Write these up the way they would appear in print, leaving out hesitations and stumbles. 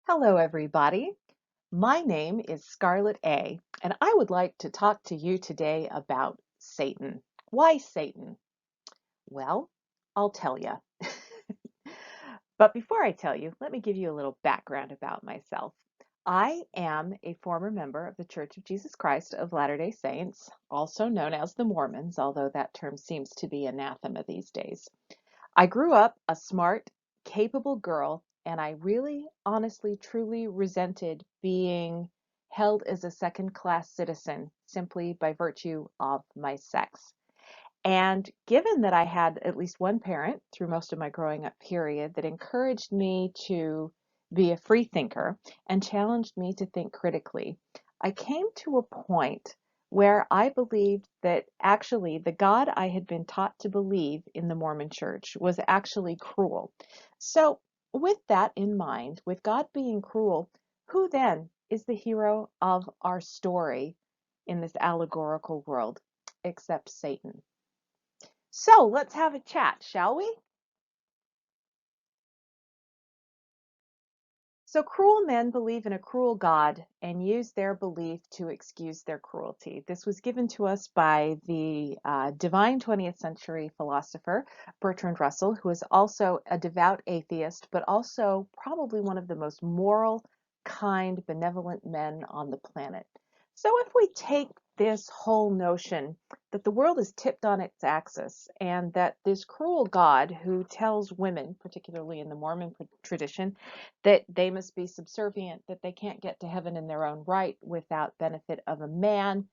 Hello, everybody. My name is Scarlet A, and I would like to talk to you today about Satan. Why Satan? Well, I'll tell you. But before I tell you, let me give you a little background about myself. I am a former member of the Church of Jesus Christ of Latter-day Saints, also known as the Mormons, although that term seems to be anathema these days. I grew up a smart, capable girl, and I really, honestly, truly resented being held as a second-class citizen simply by virtue of my sex. And given that I had at least one parent through most of my growing up period that encouraged me to be a free thinker and challenged me to think critically, I came to a point where I believed that actually the God I had been taught to believe in the Mormon Church was actually cruel. So, with that in mind, with God being cruel, who then is the hero of our story in this allegorical world except Satan? So let's have a chat, shall we? So cruel men believe in a cruel God and use their belief to excuse their cruelty. This was given to us by the divine 20th century philosopher Bertrand Russell, who is also a devout atheist, but also probably one of the most moral, kind, benevolent men on the planet. So if we take this whole notion that the world is tipped on its axis and that this cruel God who tells women, particularly in the Mormon tradition, that they must be subservient, that they can't get to heaven in their own right without benefit of a man,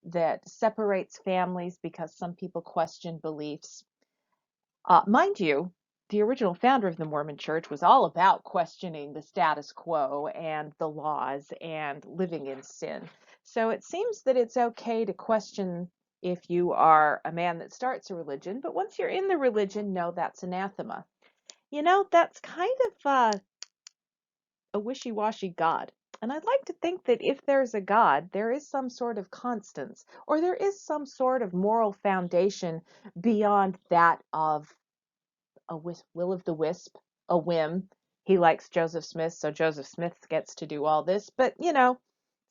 that separates families because some people question beliefs. Mind you, the original founder of the Mormon Church was all about questioning the status quo and the laws and living in sin. So it seems that it's okay to question if you are a man that starts a religion, but once you're in the religion, no, that's anathema. That's kind of a wishy-washy God. And I'd like to think that if there's a God, there is some sort of constance, or there is some sort of moral foundation beyond that of a will of the wisp, a whim. He likes Joseph Smith, so Joseph Smith gets to do all this. But,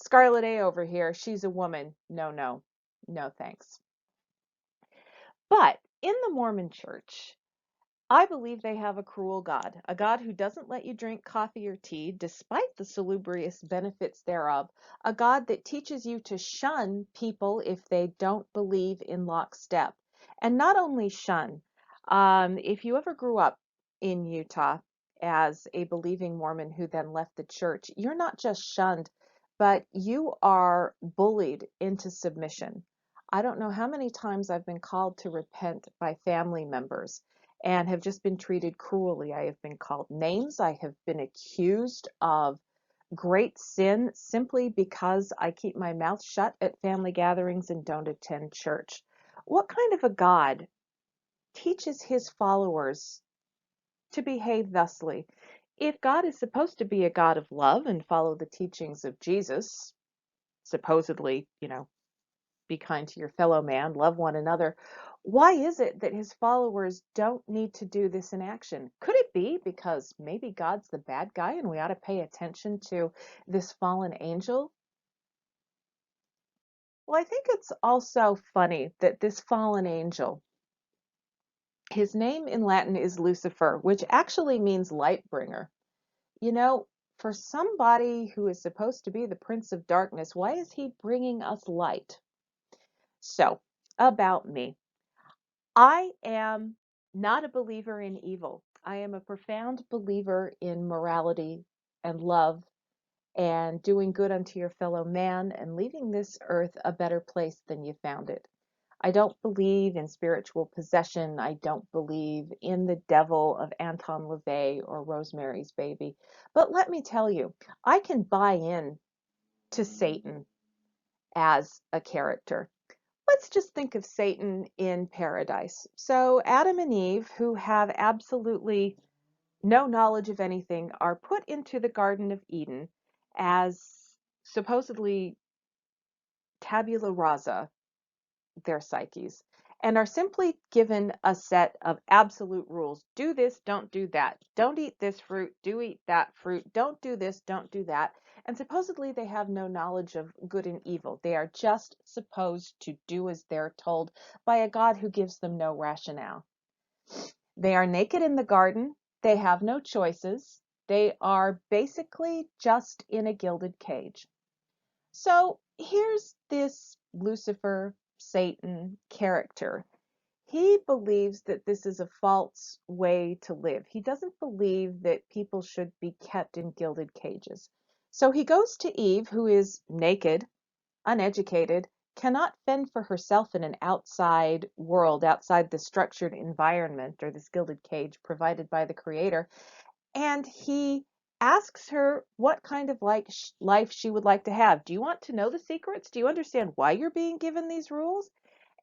Scarlet A over here, she's a woman. No, no, no thanks. But in the Mormon Church, I believe they have a cruel God, a God who doesn't let you drink coffee or tea despite the salubrious benefits thereof, a God that teaches you to shun people if they don't believe in lockstep. And not only shun, if you ever grew up in Utah as a believing Mormon who then left the church, you're not just shunned, but you are bullied into submission. I don't know how many times I've been called to repent by family members and have just been treated cruelly. I have been called names. I have been accused of great sin simply because I keep my mouth shut at family gatherings and don't attend church. What kind of a God teaches his followers to behave thusly? If God is supposed to be a God of love and follow the teachings of Jesus, supposedly, be kind to your fellow man, love one another. Why is it that his followers don't need to do this in action? Could it be because maybe God's the bad guy and we ought to pay attention to this fallen angel? Well, I think it's also funny that this fallen angel, his name in Latin is Lucifer, which actually means light bringer. You know, for somebody who is supposed to be the prince of darkness, why is he bringing us light? So, about me. I am not a believer in evil. I am a profound believer in morality and love and doing good unto your fellow man and leaving this earth a better place than you found it. I don't believe in spiritual possession. I don't believe in the devil of Anton LaVey or Rosemary's Baby. But let me tell you, I can buy in to Satan as a character. Let's just think of Satan in paradise. So Adam and Eve, who have absolutely no knowledge of anything, are put into the Garden of Eden as supposedly tabula rasa, their psyches. and are simply given a set of absolute rules. Do this, don't do that. Don't eat this fruit, do eat that fruit. Don't do this, don't do that. And supposedly they have no knowledge of good and evil. They are just supposed to do as they're told by a God who gives them no rationale. They are naked in the garden. They have no choices. They are basically just in a gilded cage. So here's this Lucifer, Satan character. He believes that this is a false way to live. He doesn't believe that people should be kept in gilded cages. So he goes to Eve, who is naked, uneducated, cannot fend for herself in an outside world, outside the structured environment or this gilded cage provided by the Creator. And he asks her what kind of life she would like to have. Do you want to know the secrets? Do you understand why you're being given these rules?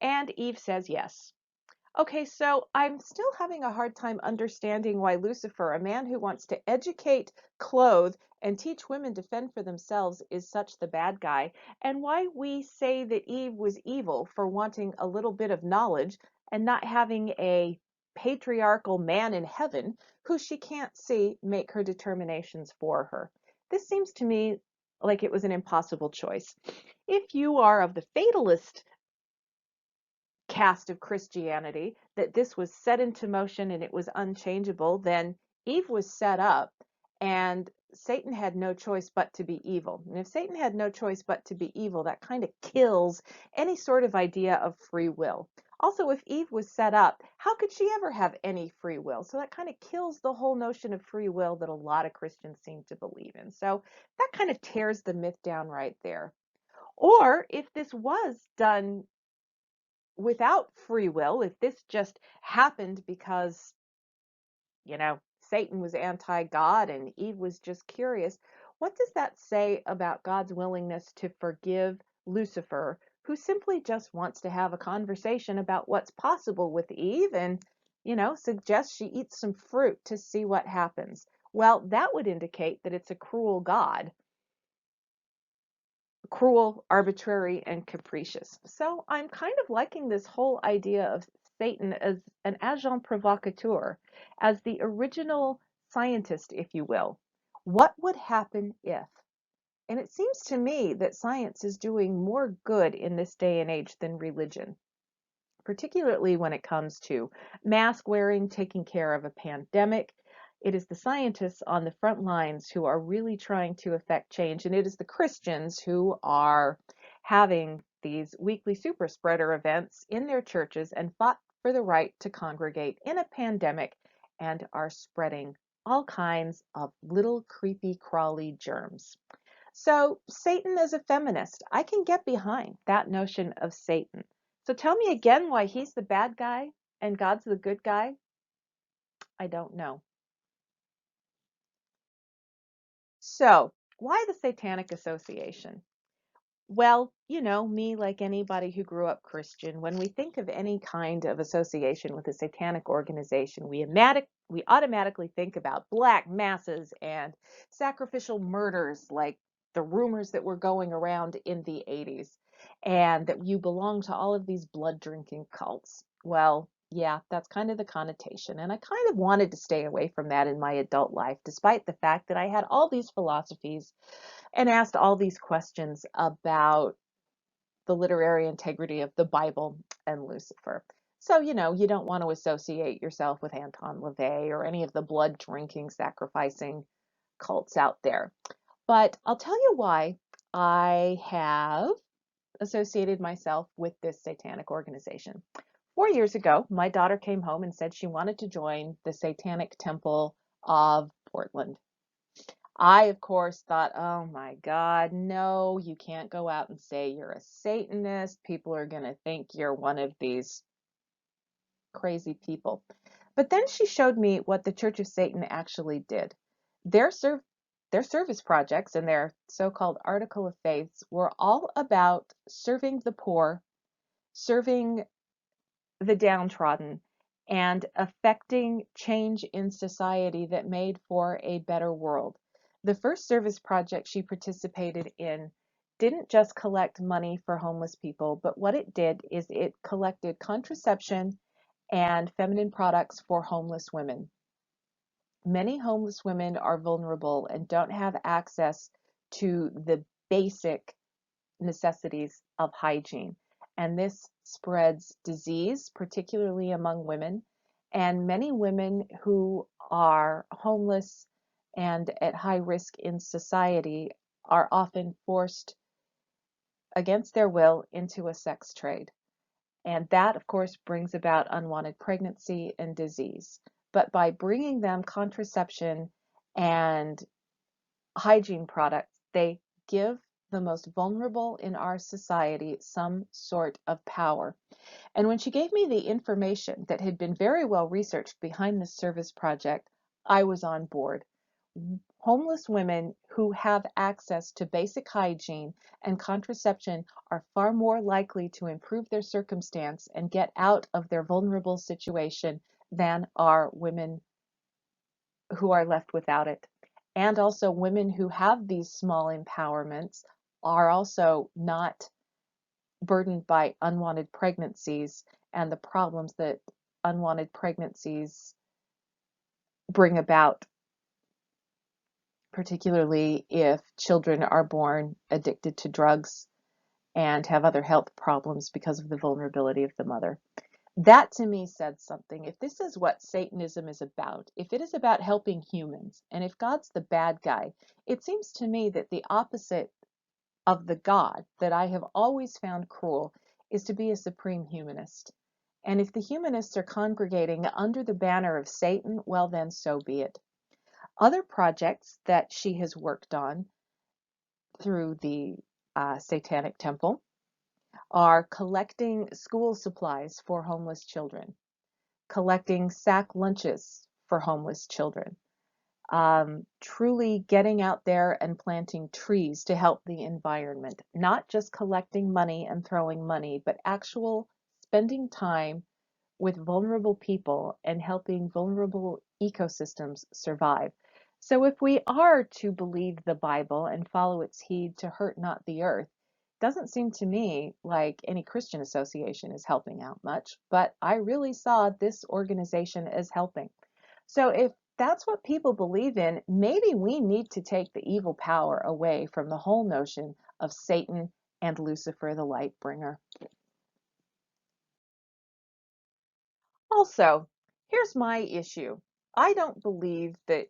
And Eve says yes. Okay, so I'm still having a hard time understanding why Lucifer, a man who wants to educate, clothe, and teach women to fend for themselves, is such the bad guy, and why we say that Eve was evil for wanting a little bit of knowledge and not having a patriarchal man in heaven who she can't see make her determinations for her. This seems to me like it was an impossible choice. If you are of the fatalist cast of Christianity, that this was set into motion and it was unchangeable, then Eve was set up and Satan had no choice but to be evil. And if Satan had no choice but to be evil, that kind of kills any sort of idea of free will. Also, if Eve was set up, how could she ever have any free will? So that kind of kills the whole notion of free will that a lot of Christians seem to believe in. So that kind of tears the myth down right there. Or if this was done without free will, if this just happened because, Satan was anti-God and Eve was just curious, what does that say about God's willingness to forgive Lucifer, who simply just wants to have a conversation about what's possible with Eve and, suggests she eats some fruit to see what happens? Well, that would indicate that it's a cruel God, cruel, arbitrary, and capricious. So I'm kind of liking this whole idea of Satan as an agent provocateur, as the original scientist, if you will. What would happen if? And it seems to me that science is doing more good in this day and age than religion, particularly when it comes to mask wearing, taking care of a pandemic. It is the scientists on the front lines who are really trying to affect change, and it is the Christians who are having these weekly super spreader events in their churches and fought for the right to congregate in a pandemic and are spreading all kinds of little creepy crawly germs. So Satan is a feminist. I can get behind that notion of Satan. So tell me again why he's the bad guy and God's the good guy. I don't know. So why the Satanic Association? Well, me, like anybody who grew up Christian, when we think of any kind of association with a satanic organization, we automatically think about black masses and sacrificial murders, like the rumors that were going around in the 80s, and that you belong to all of these blood drinking cults. Well, yeah, that's kind of the connotation. And I kind of wanted to stay away from that in my adult life, despite the fact that I had all these philosophies and asked all these questions about the literary integrity of the Bible and Lucifer. So, you don't want to associate yourself with Anton LaVey or any of the blood drinking, sacrificing cults out there. But I'll tell you why I have associated myself with this satanic organization. 4 years ago, my daughter came home and said she wanted to join the Satanic Temple of Portland. I, of course, thought, oh my God, no, you can't go out and say you're a Satanist. People are going to think you're one of these crazy people. But then she showed me what the Church of Satan actually did. Their, serv- their service projects and their so-called article of faiths were all about serving the poor, serving the downtrodden, and affecting change in society that made for a better world. The first service project she participated in didn't just collect money for homeless people, but what it did is it collected contraception and feminine products for homeless women. Many homeless women are vulnerable and don't have access to the basic necessities of hygiene. And this spreads disease, particularly among women. And many women who are homeless and at high risk in society are often forced against their will into a sex trade. And that, of course, brings about unwanted pregnancy and disease. But by bringing them contraception and hygiene products, they give the most vulnerable in our society some sort of power. And when she gave me the information that had been very well researched behind this service project, I was on board. Homeless women who have access to basic hygiene and contraception are far more likely to improve their circumstance and get out of their vulnerable situation than are women who are left without it. And also women who have these small empowerments are also not burdened by unwanted pregnancies and the problems that unwanted pregnancies bring about, particularly if children are born addicted to drugs and have other health problems because of the vulnerability of the mother. That to me said something. If this is what Satanism is about, if it is about helping humans, and if God's the bad guy, it seems to me that the opposite of the God that I have always found cruel is to be a supreme humanist. And if the humanists are congregating under the banner of Satan, well, then so be it. Other projects that she has worked on through the Satanic Temple are collecting school supplies for homeless children, collecting sack lunches for homeless children, truly getting out there and planting trees to help the environment, not just collecting money and throwing money, but actual spending time with vulnerable people and helping vulnerable ecosystems survive. So if we are to believe the Bible and follow its heed to hurt not the earth, doesn't seem to me like any Christian association is helping out much, but I really saw this organization as helping. So if that's what people believe in, maybe we need to take the evil power away from the whole notion of Satan and Lucifer the light bringer. Also, here's my issue. I don't believe that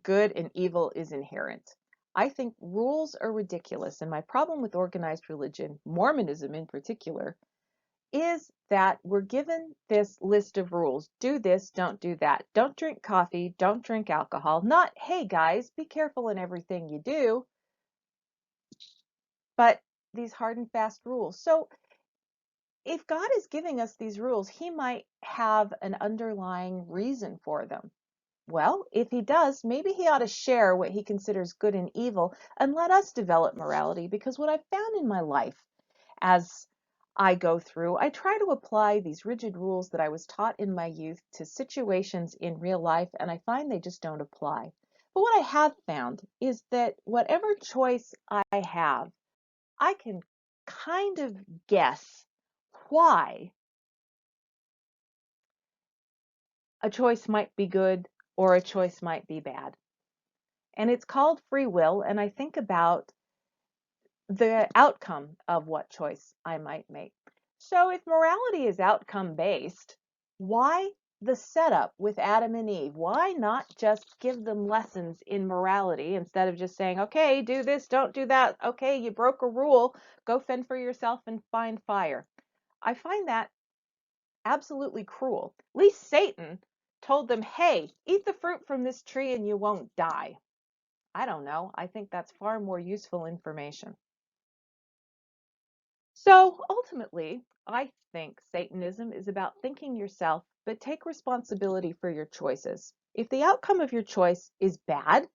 good and evil is inherent. I think rules are ridiculous, and my problem with organized religion, Mormonism in particular, is that we're given this list of rules. Do this, don't do that. Don't drink coffee, don't drink alcohol. Not, hey guys, be careful in everything you do, but these hard and fast rules. So if God is giving us these rules, he might have an underlying reason for them. Well, if he does, maybe he ought to share what he considers good and evil and let us develop morality, because what I've found in my life as I go through, I try to apply these rigid rules that I was taught in my youth to situations in real life, and I find they just don't apply. But what I have found is that whatever choice I have, I can kind of guess why a choice might be good or a choice might be bad. And it's called free will, and I think about the outcome of what choice I might make. So if morality is outcome based, why the setup with Adam and Eve? Why not just give them lessons in morality instead of just saying, okay, do this, don't do that. Okay, you broke a rule, go fend for yourself and find fire. I find that absolutely cruel. At least Satan told them, hey, eat the fruit from this tree and you won't die. I don't know. I think that's far more useful information. So ultimately, I think Satanism is about thinking yourself, but take responsibility for your choices. If the outcome of your choice is bad,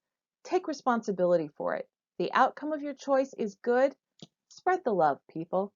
take responsibility for it. The outcome of your choice is good, spread the love, people.